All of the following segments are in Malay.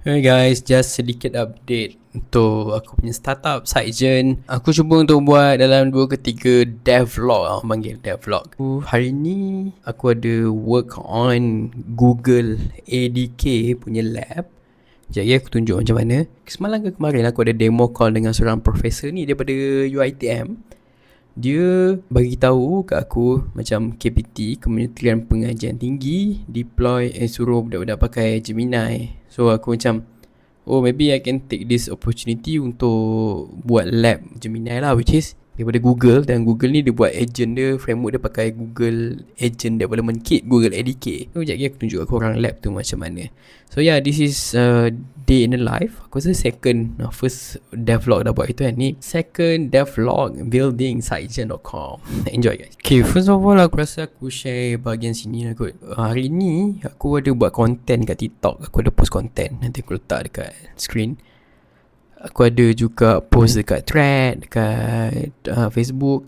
Hey guys, just sedikit update untuk aku punya startup Sidegen. Aku cuba untuk buat dalam 2 ke 3 devlog, panggil devlog. Hari ni aku ada work on Google ADK punya lab. Sekejap ya, aku tunjuk macam mana. Semalam ke kemarin aku ada demo call dengan seorang profesor ni daripada UiTM. Dia bagi tahu kat aku macam KPT, Kementerian Pengajian Tinggi, deploy suruh budak-budak pakai Gemini. So aku macam, oh maybe I can take this opportunity untuk buat lab Gemini lah, which is daripada Google. Dan Google ni dia buat agent dia, framework dia pakai Google Agent Development Kit, Google ADK. So sekejap lagi aku tunjuk kat korang lab tu macam mana. So yeah, this is day in the life. Aku rasa first devlog dah buat itu kan. Ni second devlog building Sidegen.com. Enjoy guys. Okay, first of all aku rasa aku share bahagian sini lah kot. Hari ni aku ada buat content kat TikTok. Aku ada post content, nanti aku letak dekat screen. Aku ada juga post dekat thread, dekat Facebook.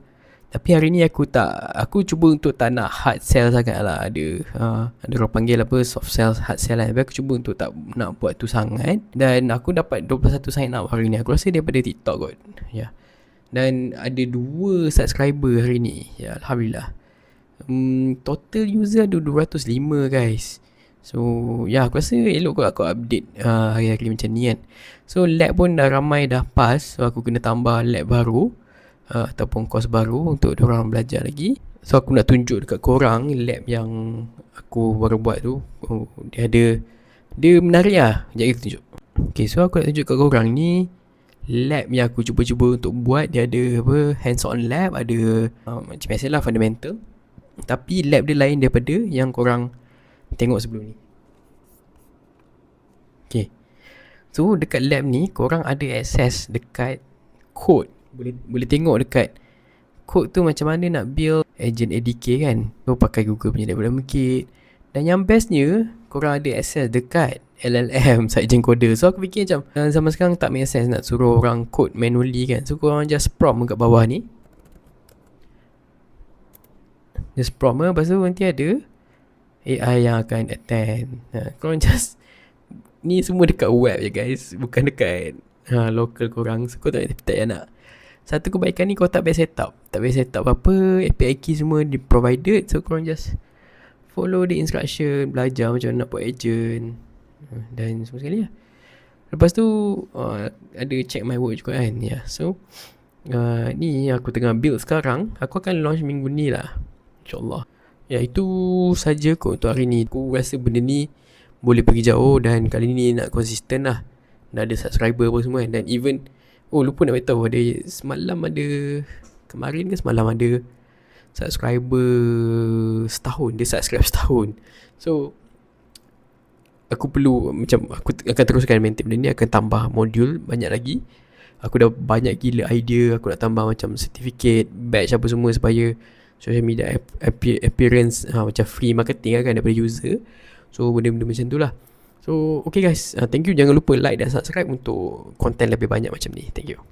Tapi hari ni aku cuba untuk tak nak hard sell sangat lah. Ada orang panggil apa, soft sell, hard sell lah. Tapi aku cuba untuk tak nak buat tu sangat. Dan aku dapat 21 sign up hari ni. Aku rasa daripada TikTok kot. Ya. Dan ada 2 subscriber hari ni. Ya, Alhamdulillah. Total user ada 205 guys. So ya, aku rasa elok kot aku update hari-hari macam ni kan. So lab pun dah ramai dah pass. So aku kena tambah lab baru, ataupun course baru untuk diorang belajar lagi. So aku nak tunjuk dekat korang lab yang aku baru buat tu. Dia menarik lah. Sekejap kita tunjuk. Okay, so aku nak tunjuk kat korang ni lab yang aku cuba-cuba untuk buat. Dia ada apa, hands on lab. Ada macam biasalah fundamental. Tapi lab dia lain daripada yang korang tengok sebelum ni. Okay, so dekat lab ni korang ada access dekat code. Boleh tengok dekat code tu macam mana nak build agent ADK kan. So pakai Google punya development kit. Dan yang bestnya, korang ada access dekat LLM Sidegen Coder. So aku fikir macam zaman sekarang tak make sense nak suruh orang code manually kan. So korang just prompt kat bawah ni. Just prompt lah. Lepas tu nanti ada AI yang akan attend. Korang just, ni semua dekat web je guys, bukan dekat local korang. So kau tak payah nak. Satu kebaikan ni kau tak payah set up. Tak payah set up apa, API key semua di provided. So korang just follow the instruction, belajar macam mana nak buat agent, dan semua sekali lah. Lepas tu ada check my work juga kan. So ni aku tengah build sekarang. Aku akan launch minggu ni lah, InsyaAllah. Ya, itu saja kot untuk hari ni. Aku rasa benda ni boleh pergi jauh. Dan kali ni nak konsisten lah. Dah ada subscriber apa semua kan. Dan even, lupa nak beritahu, kemarin ke semalam ada subscriber setahun. Dia subscribe setahun. So aku akan teruskan maintain benda ni. Akan tambah modul banyak lagi. Aku dah banyak gila idea. Aku nak tambah macam certificate, badge apa semua, supaya social media appearance macam free marketing kan daripada user. So benda-benda macam tu lah. So okay guys, thank you. Jangan lupa like dan subscribe untuk konten lebih banyak macam ni. Thank you.